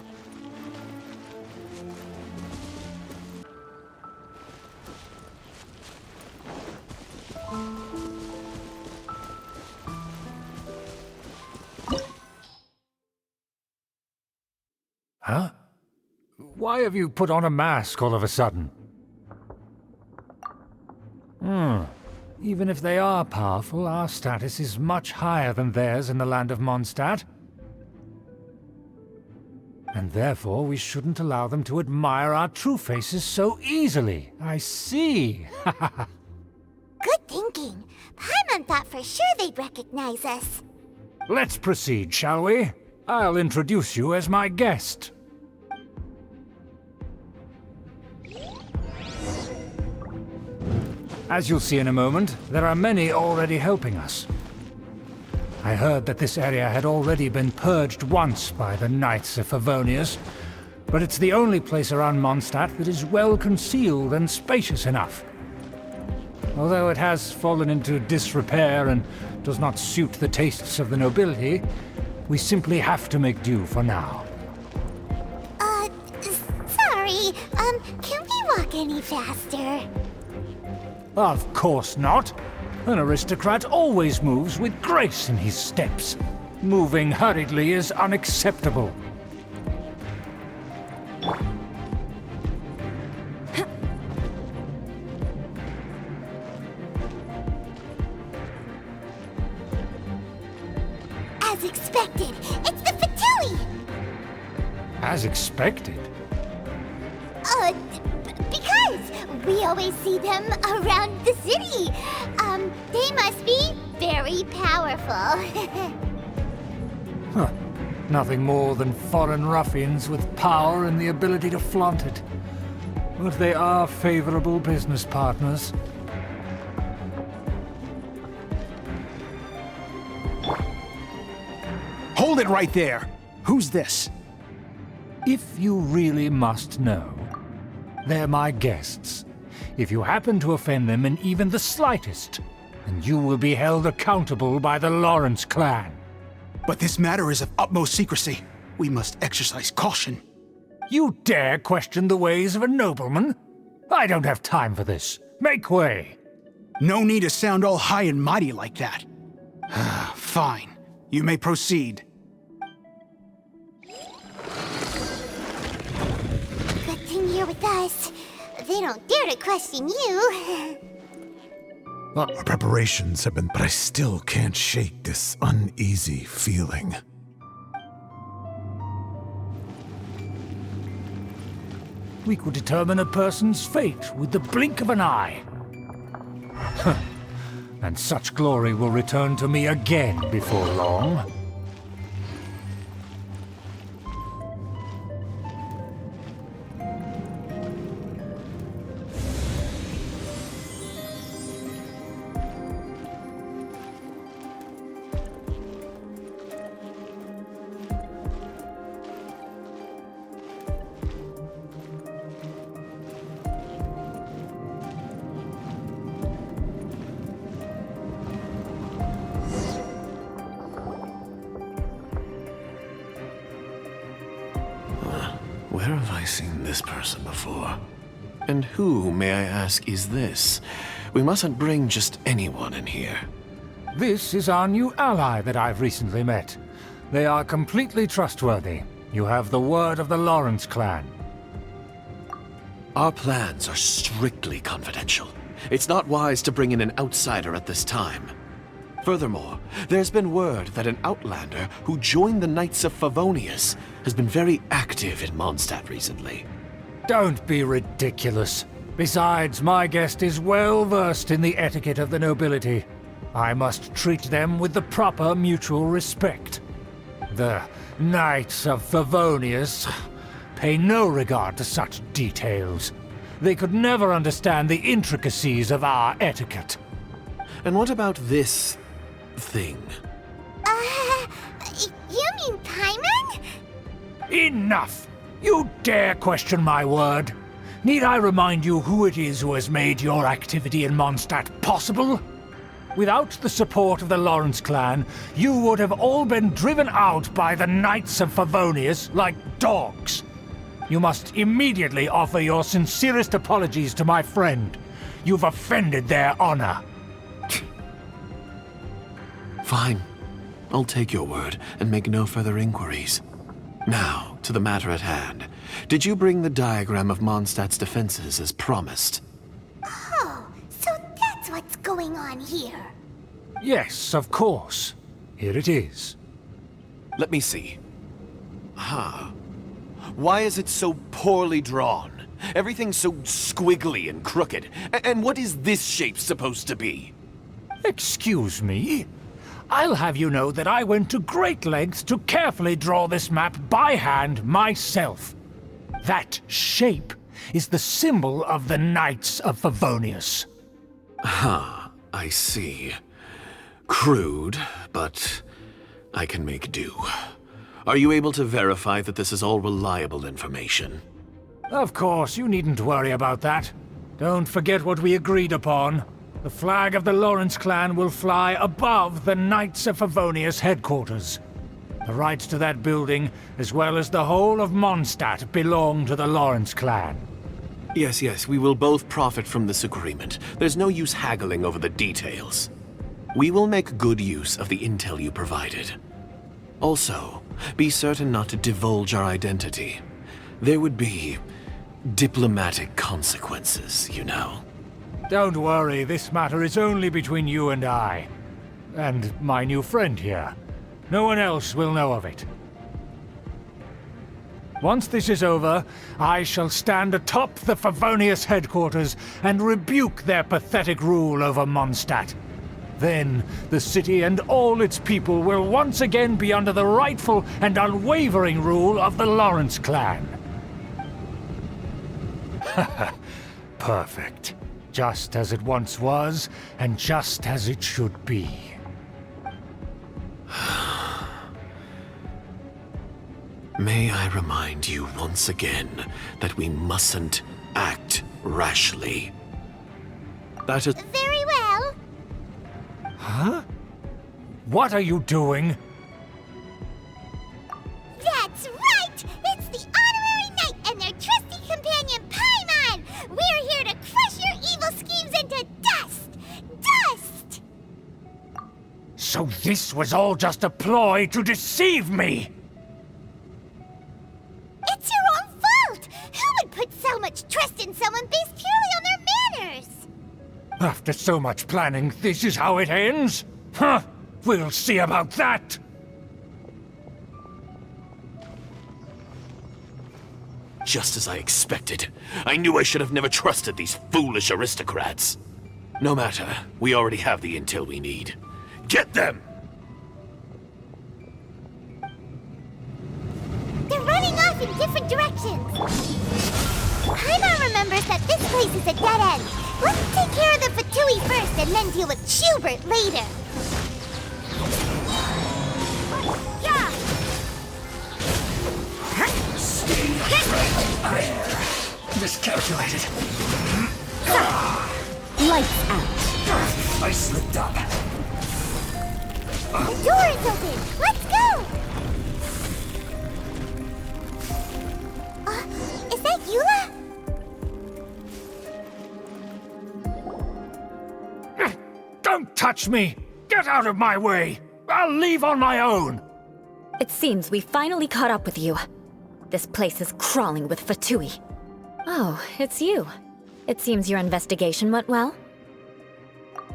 Huh? Why have you put on a mask all of a sudden? Even if they are powerful, our status is much higher than theirs in the land of Mondstadt. And therefore we shouldn't allow them to admire our true faces so easily. I see. Good thinking. Paimon thought for sure they'd recognize us. Let's proceed, shall we? I'll introduce you as my guest. As you'll see in a moment, there are many already helping us. I heard that this area had already been purged once by the Knights of Favonius, but it's the only place around Mondstadt that is well concealed and spacious enough. Although it has fallen into disrepair and does not suit the tastes of the nobility, we simply have to make do for now. Sorry, can we walk any faster? Of course not. An aristocrat always moves with grace in his steps. Moving hurriedly is unacceptable. As expected, it's the Fatui! As expected? Because we always see them around the city. They must be very powerful. Huh. Nothing more than foreign ruffians with power and the ability to flaunt it. But they are favorable business partners. Hold it right there! Who's this? If you really must know, they're my guests. If you happen to offend them in even the slightest, then you will be held accountable by the Lawrence clan. But this matter is of utmost secrecy. We must exercise caution. You dare question the ways of a nobleman? I don't have time for this. Make way! No need to sound all high and mighty like that. Fine. You may proceed. Good thing you're with us. They don't dare to question you. Our preparations have been, but I still can't shake this uneasy feeling. We could determine a person's fate with the blink of an eye. And such glory will return to me again before long. Where have I seen this person before? And who, may I ask, is this? We mustn't bring just anyone in here. This is our new ally that I've recently met. They are completely trustworthy. You have the word of the Lawrence clan. Our plans are strictly confidential. It's not wise to bring in an outsider at this time. Furthermore, there's been word that an outlander who joined the Knights of Favonius has been very active in Mondstadt recently. Don't be ridiculous. Besides, my guest is well versed in the etiquette of the nobility. I must treat them with the proper mutual respect. The Knights of Favonius pay no regard to such details. They could never understand the intricacies of our etiquette. And what about this thing? You mean Paimon? Enough! You dare question my word? Need I remind you who it is who has made your activity in Mondstadt possible? Without the support of the Lawrence clan, you would have all been driven out by the Knights of Favonius like dogs. You must immediately offer your sincerest apologies to my friend. You've offended their honor. Fine. I'll take your word and make no further inquiries. Now, to the matter at hand. Did you bring the diagram of Mondstadt's defenses as promised? Oh, so that's what's going on here. Yes, of course. Here it is. Let me see. Why is it so poorly drawn? Everything's so squiggly and crooked. And what is this shape supposed to be? Excuse me? I'll have you know that I went to great lengths to carefully draw this map by hand myself. That shape is the symbol of the Knights of Favonius. I see. Crude, but I can make do. Are you able to verify that this is all reliable information? Of course, you needn't worry about that. Don't forget what we agreed upon. The flag of the Lawrence clan will fly above the Knights of Favonius headquarters. The rights to that building, as well as the whole of Mondstadt, belong to the Lawrence clan. Yes, we will both profit from this agreement. There's no use haggling over the details. We will make good use of the intel you provided. Also, be certain not to divulge our identity. There would be diplomatic consequences, you know. Don't worry, this matter is only between you and I. And my new friend here. No one else will know of it. Once this is over, I shall stand atop the Favonius headquarters and rebuke their pathetic rule over Mondstadt. Then, the city and all its people will once again be under the rightful and unwavering rule of the Lawrence clan. Perfect. Just as it once was, and just as it should be. May I remind you once again that we mustn't act rashly. That is... Very well. Huh? What are you doing? That's right! It's the Honorary Knight and their trusty companion, Paimon! We're here to crush your evil schemes into dust! Dust! So this was all just a ploy to deceive me! It's your own fault! Who would put so much trust in someone based purely on their manners? After so much planning, this is how it ends? Huh! We'll see about that! Just as I expected. I knew I should have never trusted these foolish aristocrats. No matter, we already have the intel we need. Get them! They're running off in different directions. Paimon remembers that this place is a dead end. Let's take care of the Fatui first and then deal with Schubert later. Yeah! I miscalculated. Lights out. I slipped up. The door is open! Let's go! Is that Eula? Don't touch me! Get out of my way! I'll leave on my own! It seems we finally caught up with you. This place is crawling with Fatui. Oh, it's you. It seems your investigation went well.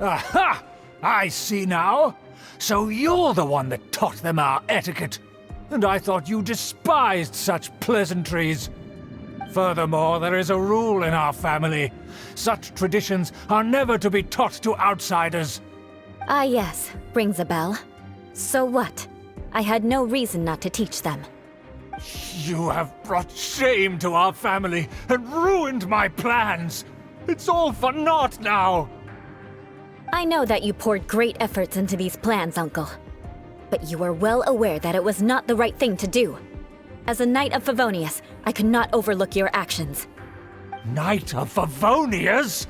Aha! I see now. So you're the one that taught them our etiquette. And I thought you despised such pleasantries. Furthermore, there is a rule in our family. Such traditions are never to be taught to outsiders. Ah yes, rings a bell. So what? I had no reason not to teach them. You have brought shame to our family and ruined my plans. It's all for naught now. I know that you poured great efforts into these plans, Uncle. But you are well aware that it was not the right thing to do. As a Knight of Favonius, I could not overlook your actions. Knight of Favonius?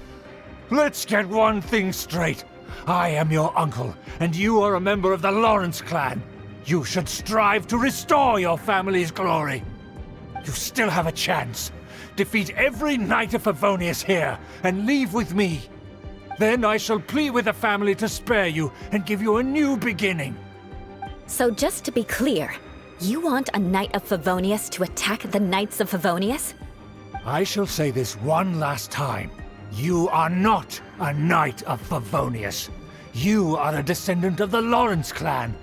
Let's get one thing straight. I am your uncle, and you are a member of the Lawrence clan. You should strive to restore your family's glory. You still have a chance. Defeat every Knight of Favonius here, and leave with me. Then I shall plead with the family to spare you and give you a new beginning. So just to be clear, You want a Knight of Favonius to attack the Knights of Favonius? I shall say this one last time. You are not a Knight of Favonius. You are a descendant of the Lawrence clan.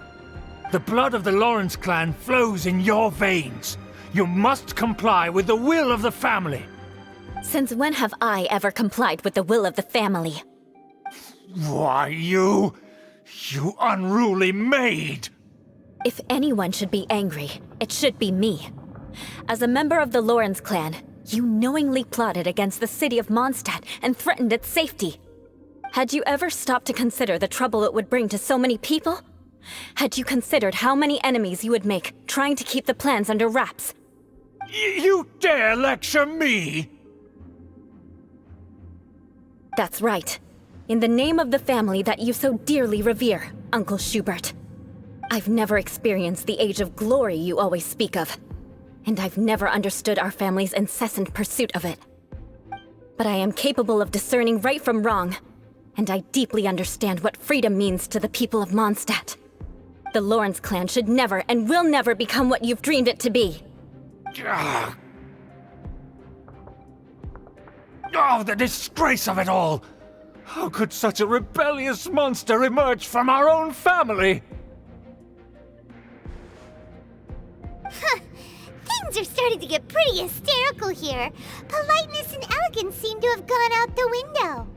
The blood of the Lawrence clan flows in your veins. You must comply with the will of the family. Since when have I ever complied with the will of the family? Why, you unruly maid! If anyone should be angry, it should be me. As a member of the Lawrence clan, you knowingly plotted against the city of Mondstadt and threatened its safety. Had you ever stopped to consider the trouble it would bring to so many people? Had you considered how many enemies you would make trying to keep the plans under wraps? You dare lecture me? That's right. In the name of the family that you so dearly revere, Uncle Schubert. I've never experienced the age of glory you always speak of, and I've never understood our family's incessant pursuit of it. But I am capable of discerning right from wrong, and I deeply understand what freedom means to the people of Mondstadt. The Lawrence clan should never and will never become what you've dreamed it to be. Oh, the disgrace of it all! How could such a rebellious monster emerge from our own family? Things are starting to get pretty hysterical here. Politeness and elegance seem to have gone out the window.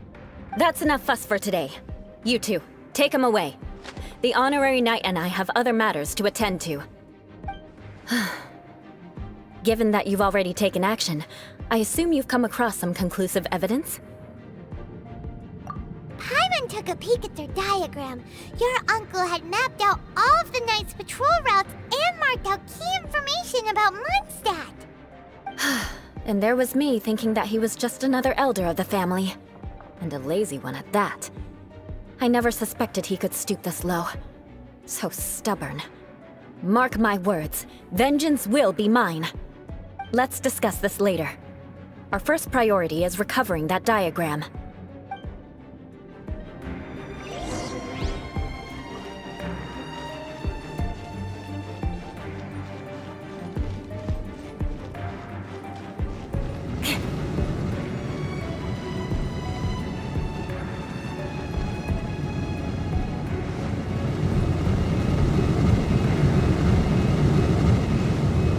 That's enough fuss for today. You two, take him away. The honorary knight and I have other matters to attend to. Given that you've already taken action, I assume you've come across some conclusive evidence? Paimon took a peek at their diagram. Your uncle had mapped out all of the Knight's patrol routes and marked out key information about Mondstadt. And there was me thinking that he was just another elder of the family. And a lazy one at that. I never suspected he could stoop this low. So stubborn. Mark my words, vengeance will be mine. Let's discuss this later. Our first priority is recovering that diagram.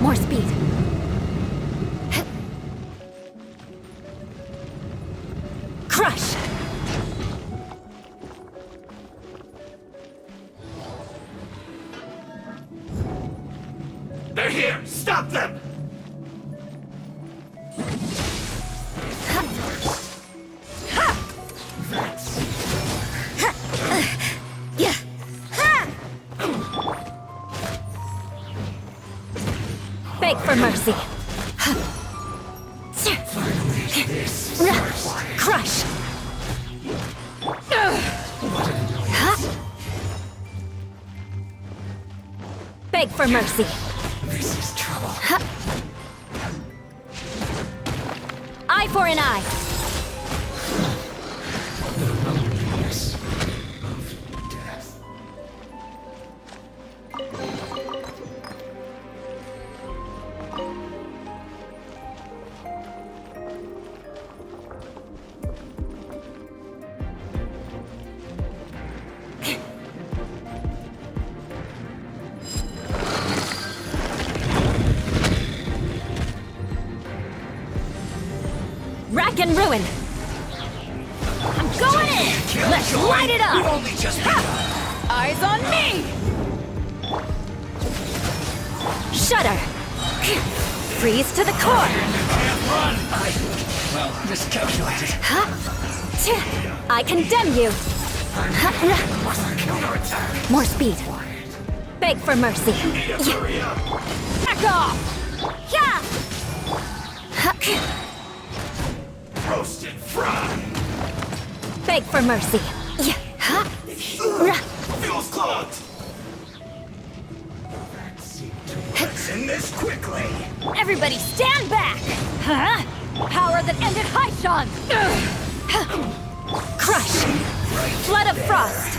More speed. Crush! They're here! Stop them! Beg for mercy. Crush! Beg for mercy. This is trouble. Eye for an eye. Rack and ruin! I'm going in! Let's light it up! We've only just Eyes on me! Shudder! Freeze to the core! Run! Miscalculated. I condemn you! More speed. Beg for mercy. Back off! Yeah! Roasted fry! Beg for mercy. Fuel's clogged! What's in this quickly? Everybody stand back! Huh? Power that ended Haishan! Crush! Flood of frost!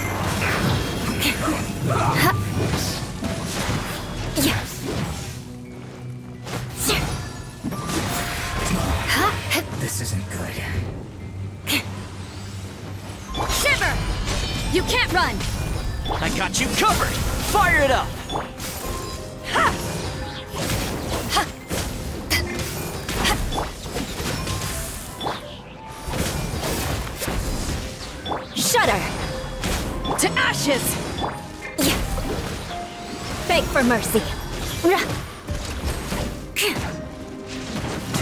This isn't good. Shiver! You can't run! I got you covered! Fire it up! Ha! Ha! Shudder! To ashes! Beg for mercy.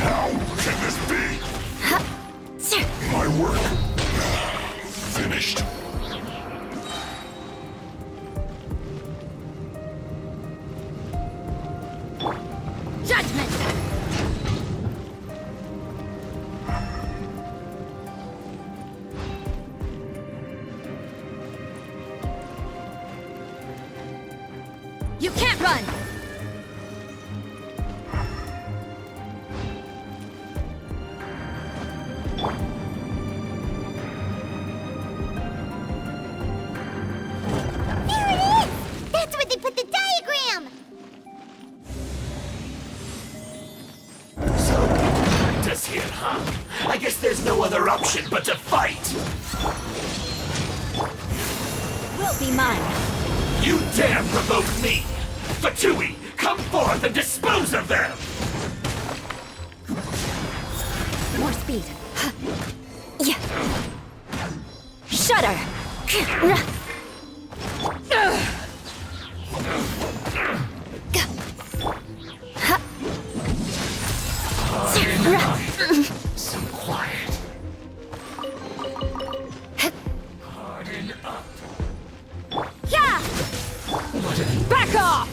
How can this be? My work finished. Judgment! You can't run! There it is! That's where they put the diagram! So, does here, huh? I guess there's no other option but to fight! Will be mine. You dare provoke me! Fatui, come forth and dispose of them! More speed. Yeah. Shudder! Some quiet. Harden up. Yeah! Back off!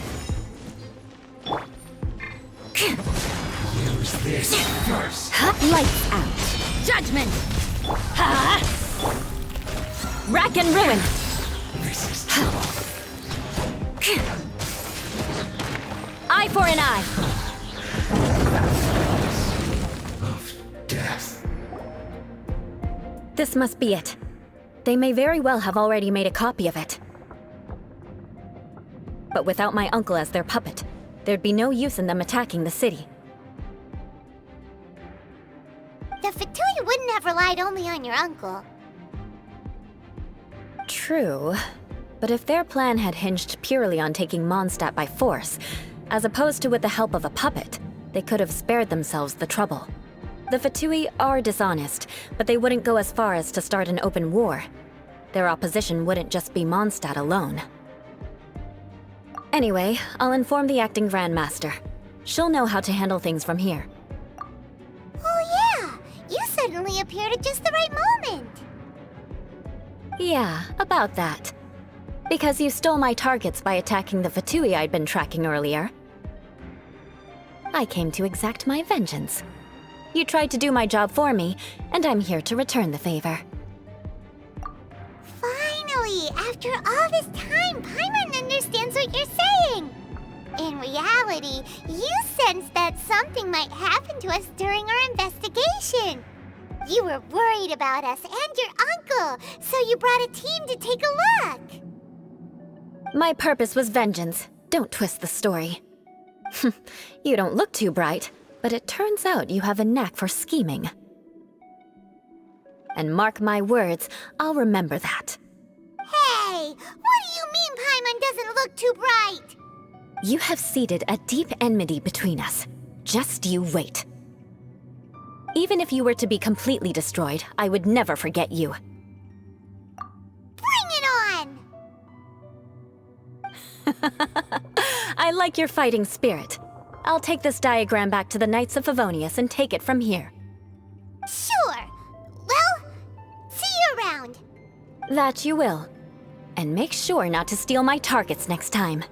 Use this first. Lights out. Judgment! Ha! Rack and ruin! This is trouble. Eye for an eye! Of death. This must be it. They may very well have already made a copy of it. But without my uncle as their puppet, there'd be no use in them attacking the city. The Fatui wouldn't have relied only on your uncle. True. But if their plan had hinged purely on taking Mondstadt by force, as opposed to with the help of a puppet, they could have spared themselves the trouble. The Fatui are dishonest, but they wouldn't go as far as to start an open war. Their opposition wouldn't just be Mondstadt alone. Anyway, I'll inform the acting Grandmaster. She'll know how to handle things from here. Oh yeah! You suddenly appeared at just the right moment! Yeah, about that. Because you stole my targets by attacking the Fatui I'd been tracking earlier. I came to exact my vengeance. You tried to do my job for me, and I'm here to return the favor. Finally! After all this time, Paimon understands what you're saying! In reality, you sensed that something might happen to us during our investigation. You were worried about us and your uncle, so you brought a team to take a look. My purpose was vengeance. Don't twist the story. You don't look too bright, but it turns out you have a knack for scheming. And mark my words, I'll remember that. Hey! What do you mean Paimon doesn't look too bright? You have seeded a deep enmity between us. Just you wait. Even if you were to be completely destroyed, I would never forget you. Bring it on! I like your fighting spirit. I'll take this diagram back to the Knights of Favonius and take it from here. Sure. Well, see you around. That you will. And make sure not to steal my targets next time.